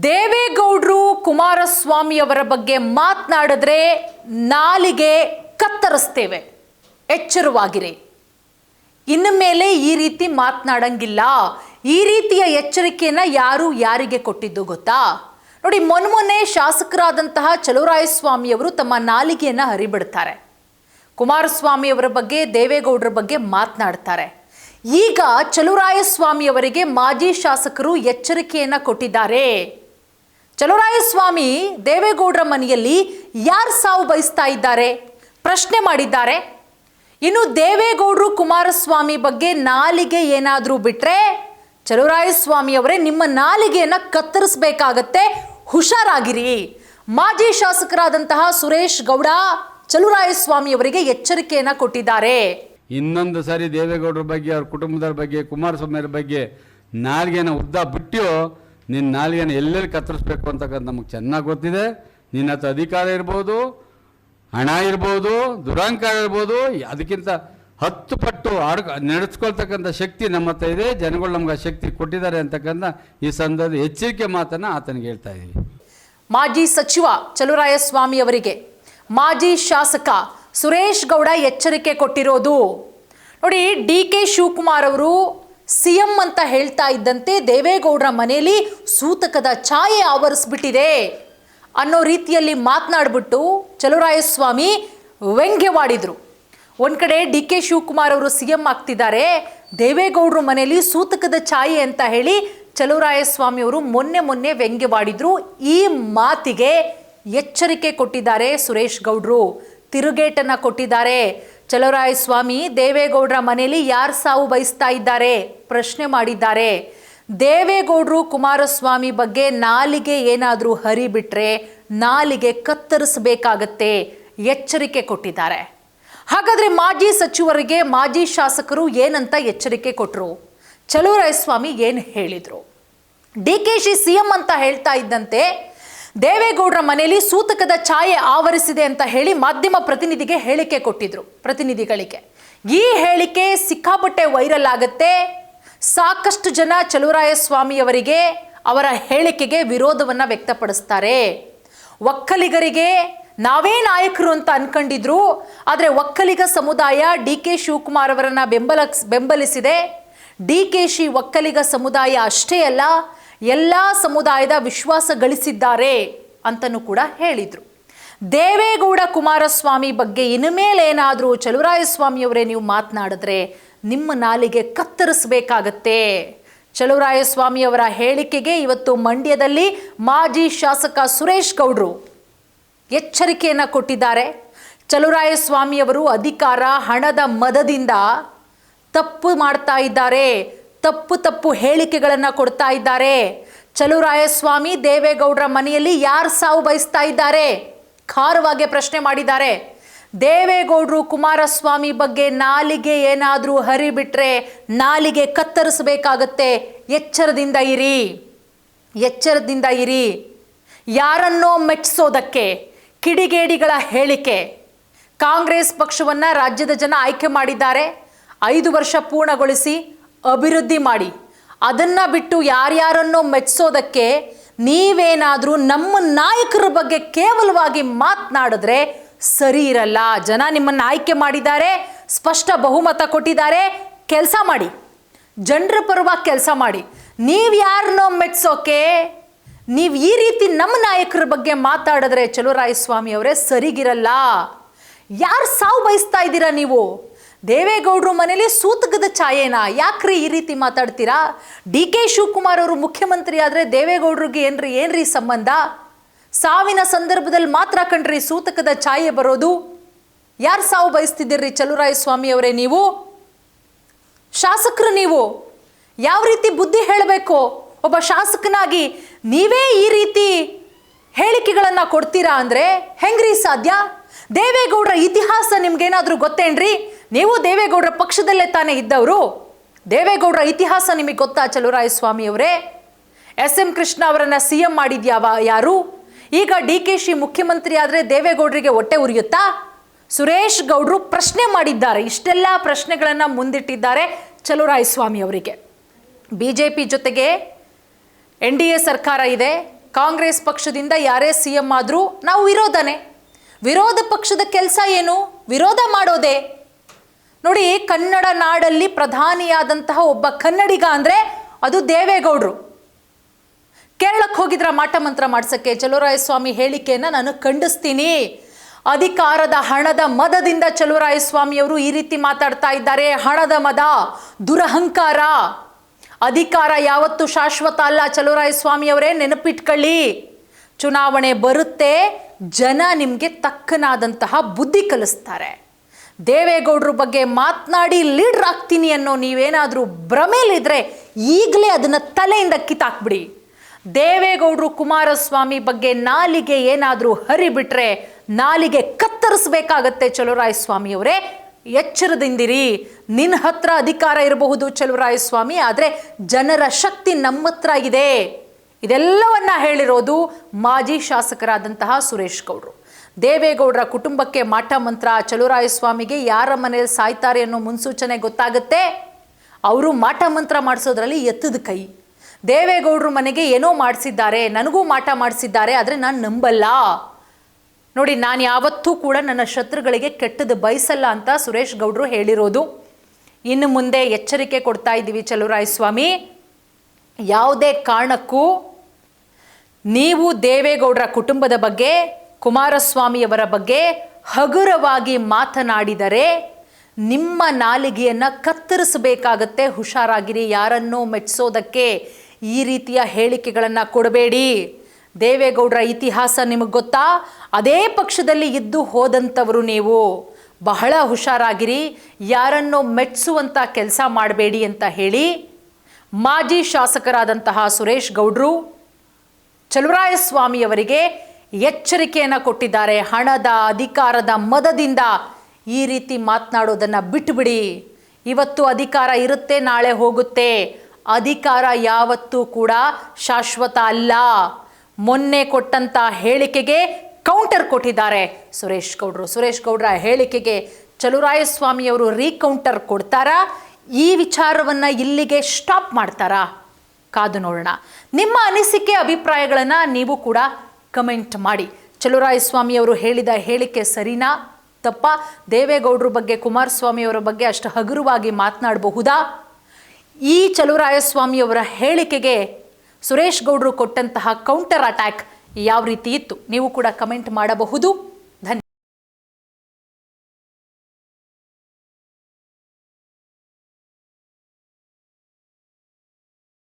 ದೇವೇಗೌಡರು ಕುಮಾರಸ್ವಾಮಿ ಅವರ ಬಗ್ಗೆ ಮಾತನಾಡಿದ್ರೆ ನಾಲಿಗೆ ಕತ್ತರಿಸ್ತೇವೆ, ಎಚ್ಚರವಾಗಿರಿ. ಇನ್ನು ಮೇಲೆ ಈ ರೀತಿ ಮಾತನಾಡಂಗಿಲ್ಲ. ಈ ರೀತಿಯ ಎಚ್ಚರಿಕೆಯನ್ನು ಯಾರಿಗೆ ಕೊಟ್ಟಿದ್ದು ಗೊತ್ತಾ? ನೋಡಿ, ಮೊನ್ನೆ ಶಾಸಕರಾದಂತಹ ಚಲುವರಾಯಸ್ವಾಮಿ ಅವರು ತಮ್ಮ ನಾಲಿಗೆಯನ್ನು ಹರಿಬಿಡ್ತಾರೆ. ಕುಮಾರಸ್ವಾಮಿ ಅವರ ಬಗ್ಗೆ, ದೇವೇಗೌಡರ ಬಗ್ಗೆ ಮಾತನಾಡ್ತಾರೆ. ಈಗ ಚಲುವರಾಯಸ್ವಾಮಿ ಅವರಿಗೆ ಮಾಜಿ ಶಾಸಕರು ಎಚ್ಚರಿಕೆಯನ್ನು ಕೊಟ್ಟಿದ್ದಾರೆ. ಚಲುವರಾಯಸ್ವಾಮಿ ದೇವೇಗೌಡರ ಮನೆಯಲ್ಲಿ ಯಾರು ಸಾವು ಬಯಸ್ತಾ ಇದ್ದಾರೆ ಪ್ರಶ್ನೆ ಮಾಡಿದ್ದಾರೆ. ಇನ್ನು ದೇವೇಗೌಡರು ಕುಮಾರಸ್ವಾಮಿ ಬಗ್ಗೆ ನಾಲಿಗೆ ಏನಾದರೂ ಬಿಟ್ರೆ ಚಲುವರಾಯಸ್ವಾಮಿ ಅವರೇ ನಿಮ್ಮ ನಾಲಿಗೆಯನ್ನು ಕತ್ತರಿಸಬೇಕಾಗತ್ತೆ, ಹುಷಾರಾಗಿರಿ. ಮಾಜಿ ಶಾಸಕರಾದಂತಹ ಸುರೇಶ್ ಗೌಡ ಚಲುವರಾಯಸ್ವಾಮಿ ಅವರಿಗೆ ಎಚ್ಚರಿಕೆಯನ್ನು ಕೊಟ್ಟಿದ್ದಾರೆ. ಇನ್ನೊಂದು ಸಾರಿ ದೇವೇಗೌಡರ ಬಗ್ಗೆ, ಅವ್ರ ಕುಟುಂಬದವ್ರ ಬಗ್ಗೆ, ಕುಮಾರಸ್ವಾಮಿ ಅವ್ರ ಬಗ್ಗೆ ನಾಲ್ಗೆನ ಉದ್ದ ಬಿಟ್ಟು ನಿನ್ನ ನಾಲ್ಗೆನ ಎಲ್ಲೆಲ್ಲಿ ಕತ್ತರಿಸ್ಬೇಕು ಅಂತಕ್ಕಂಥ ನಮಗೆ ಚೆನ್ನಾಗಿ ಗೊತ್ತಿದೆ. ನಿನ್ನ ಹತ್ರ ಅಧಿಕಾರ ಇರ್ಬೋದು, ಹಣ ಇರ್ಬೋದು, ದುರಂಕಾರ ಇರ್ಬೋದು, ಅದಕ್ಕಿಂತ 10 ಪಟ್ಟು ನಡೆಸ್ಕೊಳ್ತಕ್ಕಂಥ ಶಕ್ತಿ ನಮ್ಮ ಹತ್ರ ಇದೆ. ಜನಗಳು ನಮ್ಗೆ ಆ ಶಕ್ತಿ ಕೊಟ್ಟಿದ್ದಾರೆ ಅಂತಕ್ಕಂಥ ಈ ಸಂದರ್ಭದ ಎಚ್ಚರಿಕೆ ಮಾತನ್ನು ಆತನಿಗೆ ಹೇಳ್ತಾ ಇದ್ದೀವಿ. ಮಾಜಿ ಸಚಿವ ಚಲುವರಾಯಸ್ವಾಮಿ ಅವರಿಗೆ ಮಾಜಿ ಶಾಸಕ ಸುರೇಶ್ ಗೌಡ ಎಚ್ಚರಿಕೆ ಕೊಟ್ಟಿರೋದು ನೋಡಿ. DK ಶಿವಕುಮಾರ್ ಅವರು CM ಅಂತ ಹೇಳ್ತಾ ಇದ್ದಂತೆ ದೇವೇಗೌಡರ ಮನೆಯಲ್ಲಿ ಸೂತಕದ ಛಾಯೆ ಆವರಿಸ್ಬಿಟ್ಟಿದೆ ಅನ್ನೋ ರೀತಿಯಲ್ಲಿ ಮಾತನಾಡ್ಬಿಟ್ಟು ಚಲುವರಾಯಸ್ವಾಮಿ ವ್ಯಂಗ್ಯವಾಡಿದ್ರು. ಒಂದು ಕಡೆ DK ಶಿವಕುಮಾರ್ ಅವರು CM ಆಗ್ತಿದ್ದಾರೆ, ದೇವೇಗೌಡರ ಮನೆಯಲ್ಲಿ ಸೂತಕದ ಛಾಯೆ ಅಂತ ಹೇಳಿ ಚಲುವರಾಯಸ್ವಾಮಿ ಅವರು ಮೊನ್ನೆ ವ್ಯಂಗ್ಯವಾಡಿದ್ರು. ಈ ಮಾತಿಗೆ ಎಚ್ಚರಿಕೆ ಕೊಟ್ಟಿದ್ದಾರೆ ಸುರೇಶ್ ಗೌಡ್ರು, ತಿರುಗೇಟನ್ನು ಕೊಟ್ಟಿದ್ದಾರೆ. ಚಲುವರಾಯಸ್ವಾಮಿ ದೇವೇಗೌಡರ ಮನೆಯಲ್ಲಿ ಯಾರು ಸಾವು ಬಯಸ್ತಾ ಇದ್ದಾರೆ ಪ್ರಶ್ನೆ ಮಾಡಿದ್ದಾರೆ. ದೇವೇಗೌಡರು ಕುಮಾರಸ್ವಾಮಿ ಬಗ್ಗೆ ನಾಲಿಗೆ ಏನಾದರೂ ಹರಿಬಿಟ್ರೆ ನಾಲಿಗೆ ಕತ್ತರಿಸಬೇಕಾಗತ್ತೆ, ಎಚ್ಚರಿಕೆ ಕೊಟ್ಟಿದ್ದಾರೆ. ಹಾಗಾದರೆ ಮಾಜಿ ಸಚಿವರಿಗೆ ಮಾಜಿ ಶಾಸಕರು ಏನಂತ ಎಚ್ಚರಿಕೆ ಕೊಟ್ಟರು? ಚಲುವರಾಯಸ್ವಾಮಿ ಏನು ಹೇಳಿದರು? DKಶಿ CM ಅಂತ ಹೇಳ್ತಾ ಇದ್ದಂತೆ ದೇವೇಗೌಡರ ಮನೆಯಲ್ಲಿ ಸೂತಕದ ಛಾಯೆ ಆವರಿಸಿದೆ ಅಂತ ಹೇಳಿ ಮಾಧ್ಯಮ ಪ್ರತಿನಿಧಿಗೆ ಹೇಳಿಕೆ ಕೊಟ್ಟಿದ್ರು. ಪ್ರತಿನಿಧಿಗಳಿಗೆ ಈ ಹೇಳಿಕೆ ಸಿಕ್ಕಾಪಟ್ಟೆ ವೈರಲ್ ಆಗತ್ತೆ. ಸಾಕಷ್ಟು ಜನ ಚಲುವರಾಯಸ್ವಾಮಿ ಅವರಿಗೆ, ಅವರ ಹೇಳಿಕೆಗೆ ವಿರೋಧವನ್ನು ವ್ಯಕ್ತಪಡಿಸ್ತಾರೆ. ಒಕ್ಕಲಿಗರಿಗೆ ನಾವೇ ನಾಯಕರು ಅಂತ ಅನ್ಕೊಂಡಿದ್ರು, ಆದರೆ ಒಕ್ಕಲಿಗ ಸಮುದಾಯ DK ಶಿವಕುಮಾರ್ ಅವರನ್ನ ಬೆಂಬಲಿಸಿದೆ. DKಶಿ ಒಕ್ಕಲಿಗ ಸಮುದಾಯ ಅಷ್ಟೇ ಅಲ್ಲ, ಎಲ್ಲ ಸಮುದಾಯದ ವಿಶ್ವಾಸ ಗಳಿಸಿದ್ದಾರೆ ಅಂತನೂ ಕೂಡ ಹೇಳಿದರು. ದೇವೇಗೌಡ ಕುಮಾರಸ್ವಾಮಿ ಬಗ್ಗೆ ಇನ್ನು ಮೇಲೇನಾದರೂ ಚಲುವರಾಯಸ್ವಾಮಿ ಅವರೇ ನೀವು ಮಾತನಾಡಿದ್ರೆ ನಿಮ್ಮ ನಾಲಿಗೆ ಕತ್ತರಿಸಬೇಕಾಗತ್ತೆ. ಚಲುವರಾಯಸ್ವಾಮಿ ಅವರ ಹೇಳಿಕೆಗೆ ಇವತ್ತು ಮಂಡ್ಯದಲ್ಲಿ ಮಾಜಿ ಶಾಸಕ ಸುರೇಶ್ ಗೌಡ್ರು ಎಚ್ಚರಿಕೆಯನ್ನು ಕೊಟ್ಟಿದ್ದಾರೆ. ಚಲುವರಾಯಸ್ವಾಮಿ ಅವರು ಅಧಿಕಾರ, ಹಣದ ಮದದಿಂದ ತಪ್ಪು ಮಾಡ್ತಾ ಇದ್ದಾರೆ, ತಪ್ಪು ಹೇಳಿಕೆಗಳನ್ನು ಕೊಡ್ತಾ ಇದ್ದಾರೆ. ಚಲುವರಾಯಸ್ವಾಮಿ ದೇವೇಗೌಡರ ಮನೆಯಲ್ಲಿ ಯಾರು ಸಾವು ಬಯಸ್ತಾ ಇದ್ದಾರೆ ಖಾರವಾಗಿ ಪ್ರಶ್ನೆ ಮಾಡಿದ್ದಾರೆ. ದೇವೇಗೌಡರು ಕುಮಾರಸ್ವಾಮಿ ಬಗ್ಗೆ ನಾಲಿಗೆ ಏನಾದರೂ ಹರಿಬಿಟ್ರೆ ನಾಲಿಗೆ ಕತ್ತರಿಸಬೇಕಾಗತ್ತೆ, ಎಚ್ಚರದಿಂದ ಇರಿ. ಯಾರನ್ನೋ ಮೆಚ್ಚಿಸೋದಕ್ಕೆ ಕಿಡಿಗೇಡಿಗಳ ಹೇಳಿಕೆ. ಕಾಂಗ್ರೆಸ್ ಪಕ್ಷವನ್ನು ರಾಜ್ಯದ ಜನ ಆಯ್ಕೆ ಮಾಡಿದ್ದಾರೆ. 5 ವರ್ಷ ಪೂರ್ಣಗೊಳಿಸಿ ಅಭಿವೃದ್ಧಿ ಮಾಡಿ, ಅದನ್ನು ಬಿಟ್ಟು ಯಾರ್ಯಾರನ್ನೋ ಮೆಚ್ಚಿಸೋದಕ್ಕೆ ನೀವೇನಾದರೂ ನಮ್ಮ ನಾಯಕರ ಬಗ್ಗೆ ಕೇವಲವಾಗಿ ಮಾತನಾಡಿದ್ರೆ ಸರಿ ಇರಲ್ಲ. ಜನ ನಿಮ್ಮನ್ನು ಆಯ್ಕೆ ಮಾಡಿದ್ದಾರೆ, ಸ್ಪಷ್ಟ ಬಹುಮತ ಕೊಟ್ಟಿದ್ದಾರೆ. ಕೆಲಸ ಮಾಡಿ, ಜನರ ಪರವಾಗಿ ಕೆಲಸ ಮಾಡಿ. ನೀವು ಯಾರನ್ನೋ ಮೆಚ್ಚಿಸೋಕೆ ನೀವು ಈ ರೀತಿ ನಮ್ಮ ನಾಯಕರ ಬಗ್ಗೆ ಮಾತಾಡಿದ್ರೆ ಚಲುವರಾಯಸ್ವಾಮಿ ಅವರೇ ಸರಿಗಿರಲ್ಲ. ಯಾರು ಸಾವು ಬಯಸ್ತಾ ಇದ್ದೀರಾ ನೀವು? ದೇವೇಗೌಡರು ಮನೇಲಿ ಸೂತಕದ ಛಾಯೆನಾ? ಯಾಕ್ರಿ ಈ ರೀತಿ ಮಾತಾಡ್ತೀರಾ? DK ಶಿವಕುಮಾರ್ ಅವರು ಮುಖ್ಯಮಂತ್ರಿ ಆದರೆ ದೇವೇಗೌಡರಿಗೆ ಏನ್ರಿ ಸಂಬಂಧ? ಸಾವಿನ ಸಂದರ್ಭದಲ್ಲಿ ಮಾತ್ರ ಕಣ್ರಿ ಸೂತಕದ ಛಾಯೆ ಬರೋದು. ಯಾರು ಸಾವು ಬಯಸ್ತಿದ್ದೀರಿ ಚಲುವರಾಯಸ್ವಾಮಿ ಅವರೇ? ನೀವು ಶಾಸಕರು, ನೀವು ಯಾವ ರೀತಿ ಬುದ್ಧಿ ಹೇಳಬೇಕು? ಒಬ್ಬ ಶಾಸಕನಾಗಿ ನೀವೇ ಈ ರೀತಿ ಹೇಳಿಕೆಗಳನ್ನು ಕೊಡ್ತೀರಾ ಅಂದರೆ ಹೆಂಗ್ರಿ ಸಾಧ್ಯ? ದೇವೇಗೌಡರ ಇತಿಹಾಸ ನಿಮ್ಗೇನಾದರೂ ಗೊತ್ತೇನ್ರಿ? ನೀವು ದೇವೇಗೌಡರ ಪಕ್ಷದಲ್ಲೇ ತಾನೇ ಇದ್ದವರು. ದೇವೇಗೌಡರ ಇತಿಹಾಸ ನಿಮಗೆ ಗೊತ್ತಾ ಚಲುವರಾಯಸ್ವಾಮಿ ಅವರೇ? SM ಕೃಷ್ಣ ಅವರನ್ನ CM ಯಾರು? ಈಗ DKಶಿ ಮುಖ್ಯಮಂತ್ರಿ ಆದರೆ ದೇವೇಗೌಡರಿಗೆ ಹೊಟ್ಟೆ ಉರಿಯುತ್ತಾ? ಸುರೇಶ್ ಗೌಡ್ರು ಪ್ರಶ್ನೆ ಮಾಡಿದ್ದಾರೆ. ಇಷ್ಟೆಲ್ಲ ಪ್ರಶ್ನೆಗಳನ್ನು ಮುಂದಿಟ್ಟಿದ್ದಾರೆ ಚಲುವರಾಯಸ್ವಾಮಿ ಅವರಿಗೆ. BJP ಜೊತೆಗೆ NDA ಸರ್ಕಾರ ಇದೆ, ಕಾಂಗ್ರೆಸ್ ಪಕ್ಷದಿಂದ ಯಾರೇ CM ಆದರೂ ನಾವು ವಿರೋಧನೇ. ವಿರೋಧ ಪಕ್ಷದ ಕೆಲಸ ಏನು? ವಿರೋಧ ಮಾಡೋದೇ. ನೋಡಿ, ಕನ್ನಡ ನಾಡಲ್ಲಿ ಪ್ರಧಾನಿಯಾದಂತಹ ಒಬ್ಬ ಕನ್ನಡಿಗ ಅಂದರೆ ಅದು ದೇವೇಗೌಡರು. ಕೇರಳಕ್ಕೆ ಹೋಗಿದ್ರ ಮಾಟ ಮಂತ್ರ ಮಾಡ್ಸಕ್ಕೆ ಚಲುವರಾಯಸ್ವಾಮಿ ಹೇಳಿಕೆಯನ್ನು ನಾನು ಖಂಡಿಸ್ತೀನಿ. ಅಧಿಕಾರದ ಹಣದ ಮದದಿಂದ ಚಲುವರಾಯಸ್ವಾಮಿಯವರು ಈ ರೀತಿ ಮಾತಾಡ್ತಾ ಇದ್ದಾರೆ. ಹಣದ ಮದ, ದುರಹಂಕಾರ. ಅಧಿಕಾರ ಯಾವತ್ತೂ ಶಾಶ್ವತ ಅಲ್ಲ ಚಲುವರಾಯಸ್ವಾಮಿಯವರೇ, ನೆನಪಿಟ್ಕೊಳ್ಳಿ. ಚುನಾವಣೆ ಬರುತ್ತೆ, ಜನ ನಿಮಗೆ ತಕ್ಕನಾದಂತಹ ಬುದ್ಧಿ ಕಲಿಸ್ತಾರೆ. ದೇವೇಗೌಡರ ಬಗ್ಗೆ ಮಾತನಾಡಿ ಲೀಡರ್ ಆಗ್ತೀನಿ ಅನ್ನೋ ನೀವೇನಾದರೂ ಭ್ರಮೇಲಿದ್ರೆ ಈಗಲೇ ಅದನ್ನು ತಲೆಯಿಂದ ಕಿತ್ತಾಕ್ಬಿಡಿ. ದೇವೇಗೌಡರು ಕುಮಾರಸ್ವಾಮಿ ಬಗ್ಗೆ ನಾಲಿಗೆ ಏನಾದರೂ ಹರಿಬಿಟ್ರೆ ನಾಲಿಗೆ ಕತ್ತರಿಸಬೇಕಾಗತ್ತೆ ಚಲುವರಾಯಸ್ವಾಮಿಯವರೇ, ಎಚ್ಚರದಿಂದಿರಿ. ನಿನ್ನ ಹತ್ರ ಅಧಿಕಾರ ಇರಬಹುದು ಚಲುವರಾಯಸ್ವಾಮಿ, ಆದರೆ ಜನರ ಶಕ್ತಿ ನಮ್ಮ ಹತ್ರ ಇದೆ. ಇದೆಲ್ಲವನ್ನ ಹೇಳಿರೋದು ಮಾಜಿ ಶಾಸಕರಾದಂತಹ ಸುರೇಶ್ ಗೌಡ್ರು. ದೇವೇಗೌಡರ ಕುಟುಂಬಕ್ಕೆ ಮಾಟ ಮಂತ್ರ, ಚಲುವರಾಯಸ್ವಾಮಿಗೆ ಯಾರ ಮನೇಲಿ ಸಾಯ್ತಾರೆ ಅನ್ನೋ ಮುನ್ಸೂಚನೆ ಗೊತ್ತಾಗುತ್ತೆ. ಅವರು ಮಾಟ ಮಂತ್ರ ಮಾಡಿಸೋದ್ರಲ್ಲಿ ಎತ್ತದ ಕೈ. ದೇವೇಗೌಡರು ಮನೆಗೆ ಏನೋ ಮಾಡಿಸಿದ್ದಾರೆ, ನನಗೂ ಮಾಟ ಮಾಡಿಸಿದ್ದಾರೆ, ಆದರೆ ನಾನು ನಂಬಲ್ಲ. ನೋಡಿ, ನಾನು ಯಾವತ್ತೂ ಕೂಡ ನನ್ನ ಶತ್ರುಗಳಿಗೆ ಕೆಟ್ಟದ್ದು ಬಯಸಲ್ಲ ಅಂತ ಸುರೇಶ್ ಗೌಡ್ರು ಹೇಳಿರೋದು. ಇನ್ನು ಮುಂದೆ ಎಚ್ಚರಿಕೆ ಕೊಡ್ತಾ ಇದ್ದೀವಿ ಚಲುವರಾಯಸ್ವಾಮಿ, ಯಾವುದೇ ಕಾರಣಕ್ಕೂ ನೀವು ದೇವೇಗೌಡರ ಕುಟುಂಬದ ಬಗ್ಗೆ, ಕುಮಾರಸ್ವಾಮಿಯವರ ಬಗ್ಗೆ ಹಗುರವಾಗಿ ಮಾತನಾಡಿದರೆ ನಿಮ್ಮ ನಾಲಿಗೆಯನ್ನು ಕತ್ತರಿಸಬೇಕಾಗತ್ತೆ. ಹುಷಾರಾಗಿರಿ. ಯಾರನ್ನೋ ಮೆಚ್ಚಿಸೋದಕ್ಕೆ ಈ ರೀತಿಯ ಹೇಳಿಕೆಗಳನ್ನು ಕೊಡಬೇಡಿ. ದೇವೇಗೌಡರ ಇತಿಹಾಸ ನಿಮಗೆ ಗೊತ್ತಾ? ಅದೇ ಪಕ್ಷದಲ್ಲಿ ಇದ್ದು ಹೋದಂಥವರು ನೀವು. ಬಹಳ ಹುಷಾರಾಗಿರಿ, ಯಾರನ್ನೋ ಮೆಚ್ಚಿಸುವಂಥ ಕೆಲಸ ಮಾಡಬೇಡಿ ಅಂತ ಹೇಳಿ ಮಾಜಿ ಶಾಸಕರಾದಂತಹ ಸುರೇಶ್ ಗೌಡ್ರು ಚಲುವರಾಯಸ್ವಾಮಿಯವರಿಗೆ ಎಚ್ಚರಿಕೆಯನ್ನು ಕೊಟ್ಟಿದ್ದಾರೆ. ಹಣದ, ಅಧಿಕಾರದ ಮದದಿಂದ ಈ ರೀತಿ ಮಾತನಾಡೋದನ್ನು ಬಿಟ್ಟುಬಿಡಿ. ಇವತ್ತು ಅಧಿಕಾರ ಇರುತ್ತೆ, ನಾಳೆ ಹೋಗುತ್ತೆ. ಅಧಿಕಾರ ಯಾವತ್ತೂ ಕೂಡ ಶಾಶ್ವತ ಅಲ್ಲ. ಮೊನ್ನೆ ಕೊಟ್ಟಂಥ ಹೇಳಿಕೆಗೆ ಕೌಂಟರ್ ಕೊಟ್ಟಿದ್ದಾರೆ ಸುರೇಶ್ ಗೌಡ್ರು. ಸುರೇಶ್ ಗೌಡ್ರ ಹೇಳಿಕೆಗೆ ಚಲುವರಾಯಸ್ವಾಮಿಯವರು ರೀಕೌಂಟರ್ ಕೊಡ್ತಾರಾ? ಈ ವಿಚಾರವನ್ನು ಇಲ್ಲಿಗೆ ಸ್ಟಾಪ್ ಮಾಡ್ತಾರಾ? ಕಾದು ನೋಡೋಣ. ನಿಮ್ಮ ಅನಿಸಿಕೆ, ಅಭಿಪ್ರಾಯಗಳನ್ನು ನೀವು ಕೂಡ ಕಮೆಂಟ್ ಮಾಡಿ. ಚಲುವರಾಯಸ್ವಾಮಿಯವರು ಹೇಳಿದ ಹೇಳಿಕೆ ಸರಿನಾ ತಪ್ಪ? ದೇವೇಗೌಡರ ಬಗ್ಗೆ, ಕುಮಾರಸ್ವಾಮಿಯವರ ಬಗ್ಗೆ ಅಷ್ಟು ಹಗುರವಾಗಿ ಮಾತನಾಡಬಹುದಾ? ಈ ಚಲುವರಾಯಸ್ವಾಮಿಯವರ ಹೇಳಿಕೆಗೆ ಸುರೇಶ್ ಗೌಡ್ರು ಕೊಟ್ಟಂತಹ ಕೌಂಟರ್ ಅಟ್ಯಾಕ್ ಯಾವ ರೀತಿ ಇತ್ತು? ನೀವು ಕೂಡ ಕಮೆಂಟ್ ಮಾಡಬಹುದು.